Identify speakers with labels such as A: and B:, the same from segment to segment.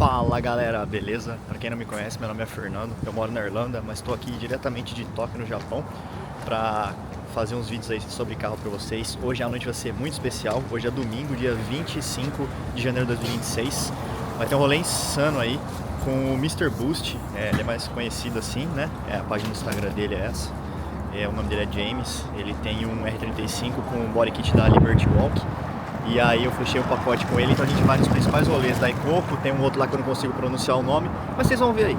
A: Fala galera, beleza? Pra quem não me conhece, meu nome é Fernando, eu moro na Irlanda, mas estou aqui diretamente de Tóquio, no Japão, pra fazer uns vídeos aí sobre carro pra vocês. Hoje a noite vai ser muito especial, hoje é domingo, dia 25 de janeiro de 2026. Vai ter um rolê insano aí com o Mr. Boost, ele é mais conhecido assim, né? A página do Instagram dele é essa. O nome dele é James, ele tem um R35 com o body kit da Liberty Walk. E aí eu fechei o pacote com ele, então a gente vai nos principais rolês da Daikoku. Tem um outro lá que eu não consigo pronunciar o nome, mas vocês vão ver aí.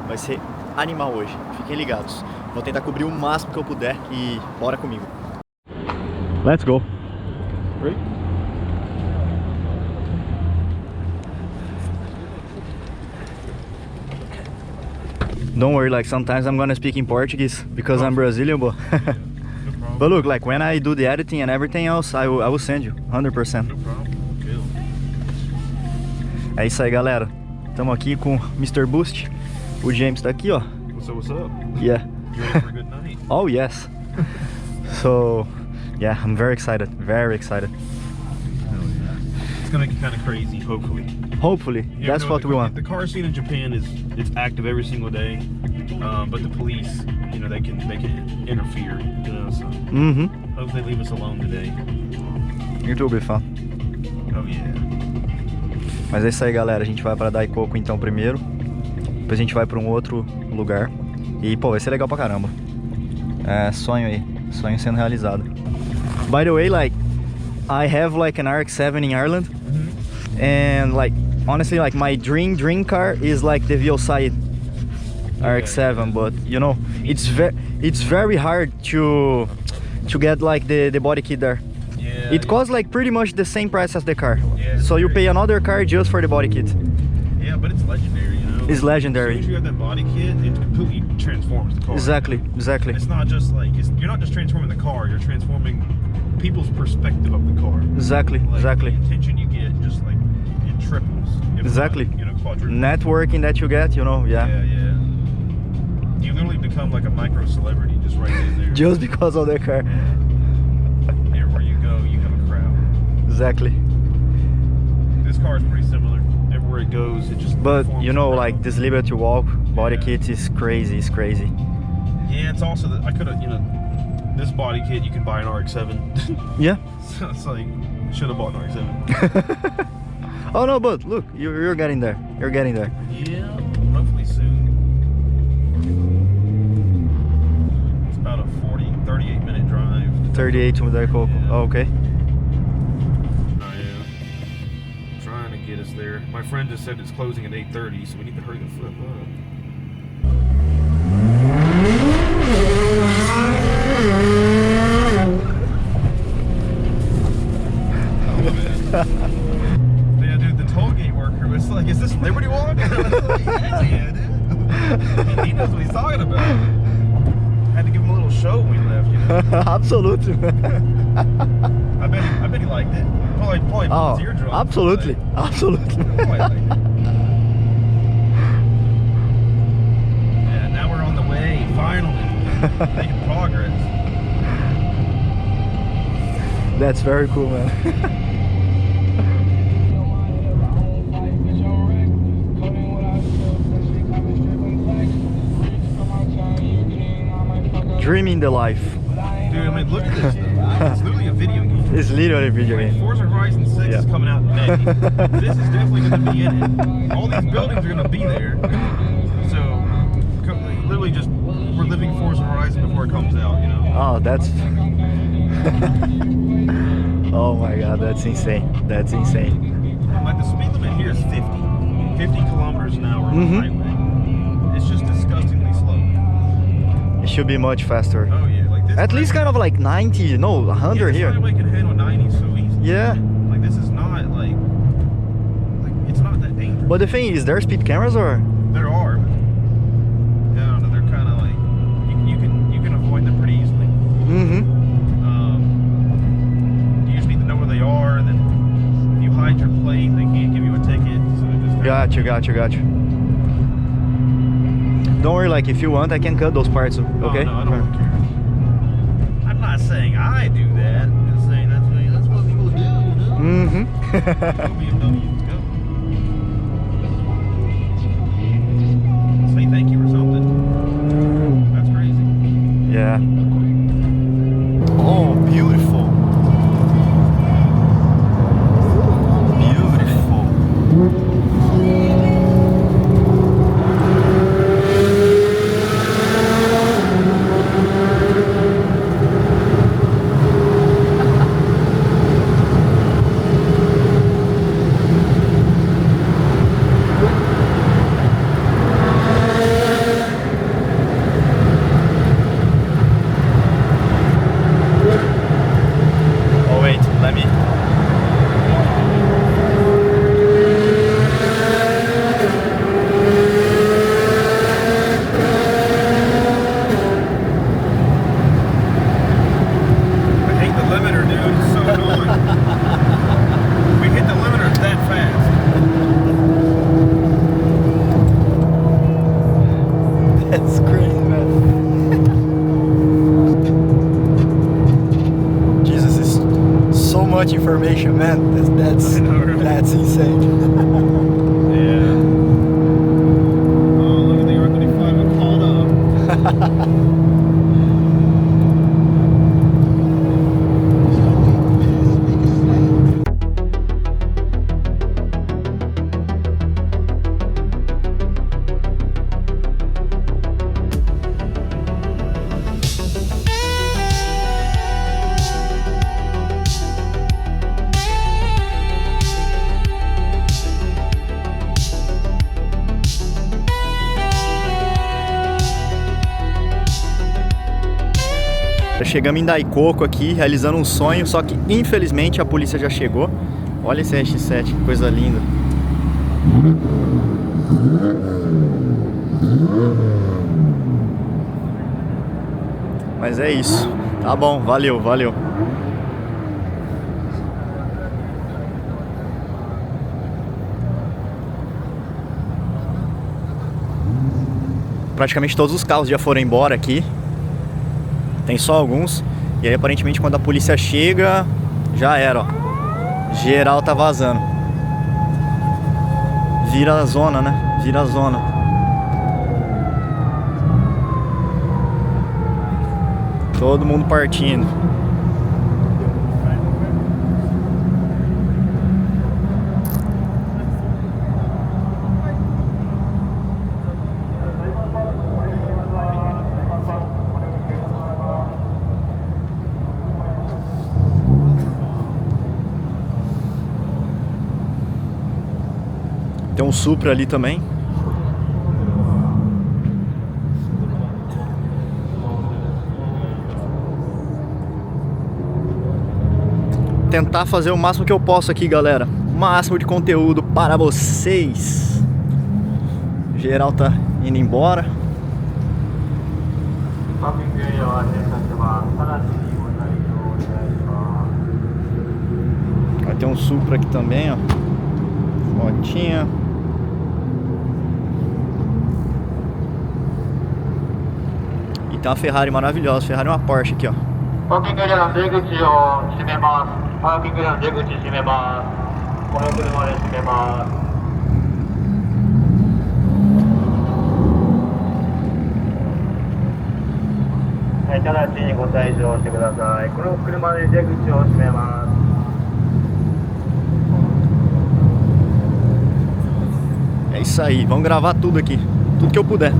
A: Vai ser animal hoje, fiquem ligados. Vou tentar cobrir o máximo que eu puder e bora comigo. Let's go! Ready? Don't worry, like sometimes I'm gonna speak in Portuguese because I'm Brazilian, but but look, like when I do the editing and everything else, I will send you 100%. No problem. É isso aí, galera. Estamos aqui com o Mr. Boost. O James tá aqui, ó.
B: What's up?
A: Yeah.
B: You ready for a good night?
A: Oh yes. So yeah, I'm very excited. Very excited.
B: It's gonna get kind of crazy, hopefully.
A: Hopefully, that's what we want.
B: The car scene in Japan it's active every single day, but the police, you know, they can interfere, you know. So hopefully they leave us alone today.
A: It will be fun.
B: Oh yeah.
A: Mas é isso aí, galera. A gente vai para Daikoku então primeiro. Depois a gente vai para um outro lugar. E pô, vai ser legal pra caramba. É sonho aí, sonho sendo realizado. By the way, like I have like an RX-7 in Ireland, and like honestly, like my dream car is like the VL-side RX-7, but you know, it's very hard to get like the body kit there.
B: Yeah,
A: it costs like pretty much the same price as the car.
B: Yeah,
A: so you pay another car just for the body kit.
B: Yeah, but it's legendary, you know.
A: It's legendary.
B: As soon as you have that body kit, it completely transforms the car.
A: Exactly.
B: It's not just like you're not just transforming the car, you're transforming people's perspective of the car.
A: Exactly.
B: Like,
A: exactly.
B: The attention you get just like it triples.
A: Exactly.
B: Not, you know, quadruples.
A: Networking that you get, you know, yeah.
B: Yeah. You literally become like a micro celebrity just right there.
A: Just because of the car.
B: Everywhere you go, you have a crowd.
A: Exactly.
B: This car is pretty similar. Everywhere it goes, it just.
A: But you know, like this Liberty Walk body kit is crazy. It's crazy.
B: Yeah, it's also that I could have, you know, this body kit you can buy an RX-7.
A: Yeah.
B: So it's like should have bought an RX-7.
A: Oh no, but look, you're getting there. You're getting there.
B: Yeah, hopefully soon. It's about a 38 minute drive.
A: 38 to Daikoku.
B: Yeah.
A: Oh, okay.
B: Oh yeah. Trying to get us there. My friend just said it's closing at 8:30, so we need to hurry the flip up. Yeah, dude, the toll gate worker was like, "Is this Liberty Walk?" I was like, yeah, dude. He knows what he's talking about. Had to give him a little show when we left, you know.
A: Absolutely.
B: I bet he liked it. Probably his eardrum.
A: Absolutely. Absolutely.
B: Probably liked it. Yeah, now we're on the way, finally. Making progress.
A: That's very cool, man. Dreaming the life.
B: Dude, I mean, look at this. It's literally a video game.
A: It's literally a video game.
B: Forza Horizon 6 is coming out in May. This is definitely going to be in it. All these buildings are going to be there. So, literally just, we're living Forza Horizon before it comes out, you know?
A: Oh, that's... Oh my god, that's insane. That's insane.
B: Like, the speed limit here is 50 kilometers an hour on the highway. It's just disgustingly slow.
A: It should be much faster.
B: Oh yeah, like this.
A: At least kind of like 90, no, 100 here.
B: This can handle 90 so easy.
A: Yeah.
B: Like this is not like it's not that dangerous.
A: But the thing is, there speed cameras or?
B: There are. But, yeah, I don't know, they're kind of like you can avoid them pretty easily. You just need to know where they are, and then if you hide your plate, they can't give you a ticket. So it just
A: Gotcha. Don't worry, like if you want, I can cut those parts, okay?
B: Oh, no, I don't really care. I'm not saying I do that. I'm just saying that's what people do, you know?
A: Mm-hmm.
B: BMW, go.
A: information, man. That's insane.
B: Yeah. Oh, look at the R35 it called up.
A: Chegamos em Daikoku aqui, realizando um sonho, só que infelizmente a polícia já chegou. Olha esse RX-7, que coisa linda. Mas é isso. Tá bom, valeu, valeu. Praticamente todos os carros já foram embora aqui. Tem só alguns. E aí aparentemente quando a polícia chega, já era, ó. Geral tá vazando. Vira a zona, né? Vira a zona. Todo mundo partindo. Tem um Supra ali também. Tentar fazer o máximo que eu posso aqui, galera. O máximo de conteúdo para vocês. Geral tá indo embora. Vai ter um Supra aqui também, ó. Motinha. E tem uma Ferrari maravilhosa. Ferrari é uma Porsche aqui, ó. Parking Area no deguchi o shimemasu. Parking Area no deguchi shimemasu. Kono kuruma de shimemasu. Hai, tadachi ni go taijou shite kudasai. Kono kuruma de deguchi o shimemasu. É isso aí, vamos gravar tudo aqui. Tudo que eu puder.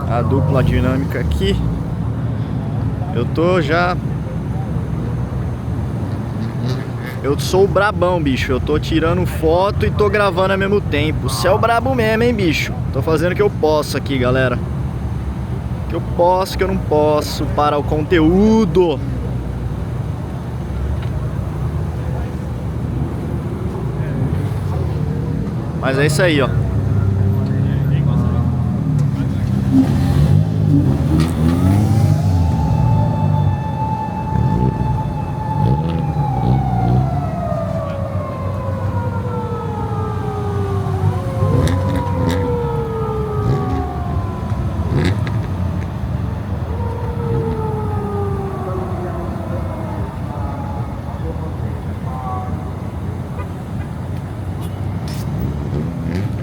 A: A dupla dinâmica aqui. Eu tô já... Eu sou o brabão, bicho. Eu tô tirando foto e tô gravando ao mesmo tempo. Você é o brabo mesmo, hein, bicho. Tô fazendo o que eu posso aqui, galera. O que eu posso, o que eu não posso para o conteúdo. Mas é isso aí, ó.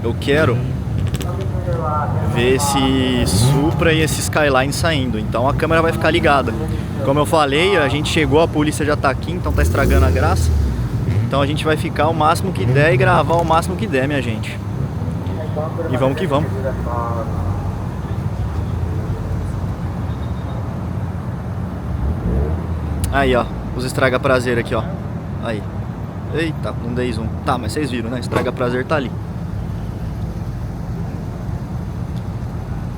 A: Eu quero ver esse Supra e esse Skyline saindo, então a câmera vai ficar ligada. Como eu falei, a gente chegou, a polícia já tá aqui, então tá estragando a graça. Então a gente vai ficar o máximo que der e gravar o máximo que der, minha gente. E vamos que vamos. Aí, ó, os estraga prazer aqui, ó. Aí. Eita, não dei zoom. Tá, mas vocês viram, né? Estraga prazer tá ali.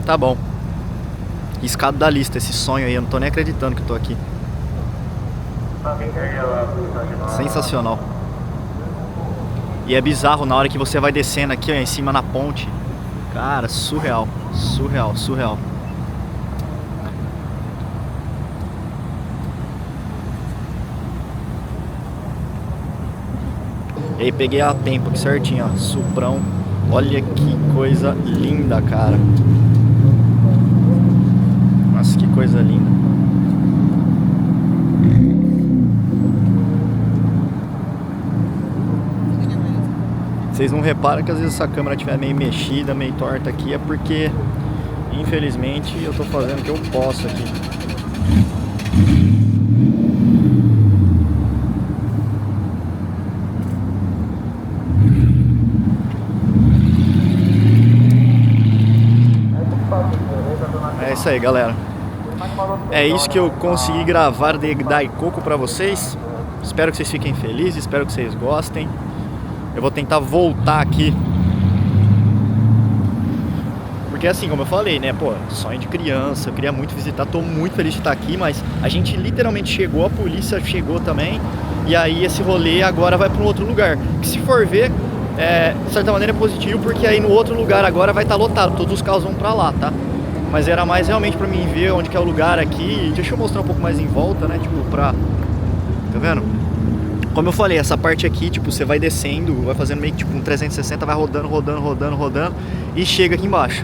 A: Tá bom. Riscado da lista esse sonho aí, eu não tô nem acreditando que eu tô aqui. Sensacional. E é bizarro na hora que você vai descendo aqui, ó, em cima na ponte. Cara, surreal. Surreal, surreal. E aí peguei a tempo aqui certinho, ó. Suprão. Olha que coisa linda, cara. coisa linda. Vocês não reparam que às vezes essa câmera estiver meio mexida, meio torta aqui, é porque, infelizmente, eu tô fazendo o que eu posso aqui. É isso aí, galera. É isso que eu consegui gravar de Daikoku pra vocês. Espero que vocês fiquem felizes, espero que vocês gostem. Eu vou tentar voltar aqui. Porque assim, como eu falei, né, pô, sonho de criança, eu queria muito visitar, tô muito feliz de estar aqui, mas a gente literalmente chegou, a polícia chegou também, e aí esse rolê agora vai para um outro lugar. Que se for ver, de certa maneira é positivo, porque aí no outro lugar agora vai estar lotado, todos os carros vão pra lá, tá? Mas era mais realmente pra mim ver onde que é o lugar aqui. Deixa eu mostrar um pouco mais em volta, né, tipo, pra... Tá vendo? Como eu falei, essa parte aqui, tipo, você vai descendo, vai fazendo meio que tipo um 360, vai rodando, rodando, rodando, rodando, e chega aqui embaixo.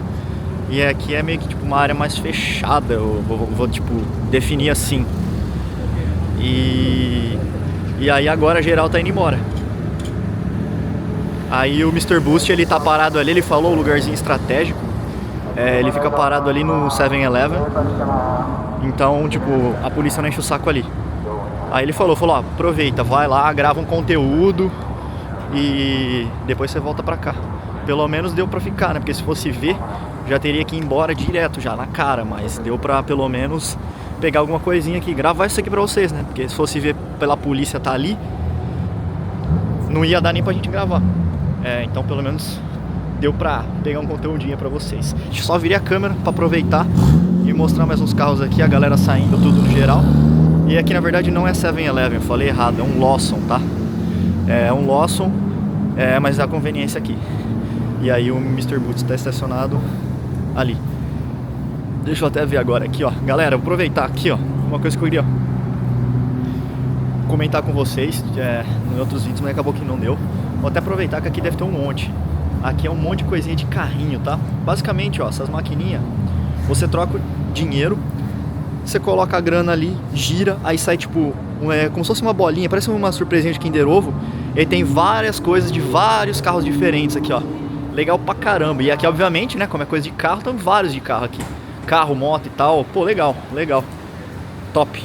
A: E aqui é meio que tipo uma área mais fechada, eu vou tipo, definir assim. E aí agora geral tá indo embora. Aí o Mr. Boost, ele tá parado ali, ele falou o lugarzinho estratégico. Ele fica parado ali no 7-Eleven. Então, tipo, a polícia não enche o saco ali. Aí ele falou, ó, aproveita, vai lá, grava um conteúdo e depois você volta pra cá. Pelo menos deu pra ficar, né? Porque se fosse ver, já teria que ir embora direto, já na cara. Mas deu pra, pelo menos, pegar alguma coisinha aqui, gravar isso aqui pra vocês, né? Porque se fosse ver pela polícia tá ali, não ia dar nem pra gente gravar. Então pelo menos deu pra pegar um conteúdinho pra vocês. Deixa eu só virar a câmera pra aproveitar e mostrar mais uns carros aqui, a galera saindo, tudo no geral. E aqui na verdade não é 7-Eleven, eu falei errado, é um Lawson, tá? É um Lawson, mas dá conveniência aqui. E aí o Mr. Boots está estacionado ali. Deixa eu até ver agora aqui, ó. Galera, vou aproveitar aqui, ó. Uma coisa que eu queria comentar com vocês, em outros vídeos, mas acabou que não deu. Vou até aproveitar que aqui deve ter um monte. Aqui é um monte de coisinha de carrinho, tá? Basicamente, ó, essas maquininhas, você troca o dinheiro, você coloca a grana ali, gira, aí sai tipo, como se fosse uma bolinha, parece uma surpresinha de Kinder Ovo. E aí tem várias coisas de vários carros diferentes aqui, ó. Legal pra caramba. E aqui, obviamente, né, como é coisa de carro, tem vários de carro aqui. Carro, moto e tal. Pô, legal, legal. Top.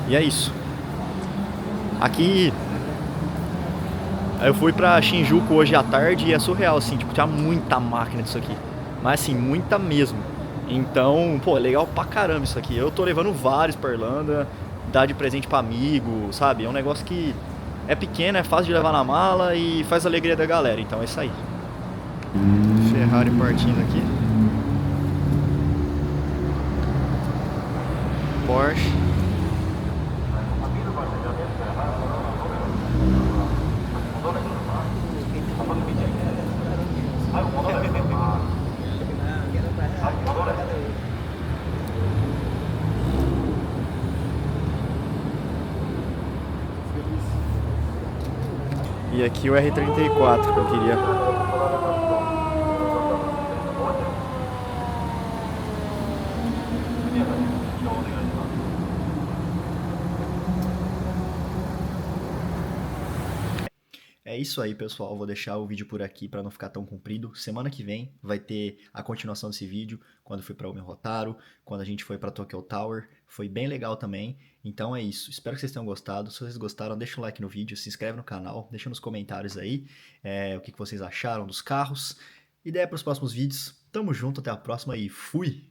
A: E é isso. Aqui... eu fui pra Shinjuku hoje à tarde e é surreal, assim, tipo, tinha muita máquina disso aqui. Mas assim, muita mesmo. Então, pô, é legal pra caramba isso aqui. Eu tô levando vários pra Irlanda, dar de presente pra amigo, sabe? É um negócio que é pequeno, é fácil de levar na mala e faz a alegria da galera. Então é isso aí. Ferrari partindo aqui. Porsche. E aqui o R34 que eu queria. É isso aí, pessoal. Vou deixar o vídeo por aqui para não ficar tão comprido. Semana que vem vai ter a continuação desse vídeo, quando fui para Omi-Rotaro, quando a gente foi para Tokyo Tower. Foi bem legal também. Então é isso. Espero que vocês tenham gostado. Se vocês gostaram, deixa um like no vídeo, se inscreve no canal, deixa nos comentários aí o que vocês acharam dos carros. Ideia para os próximos vídeos. Tamo junto, até a próxima e fui!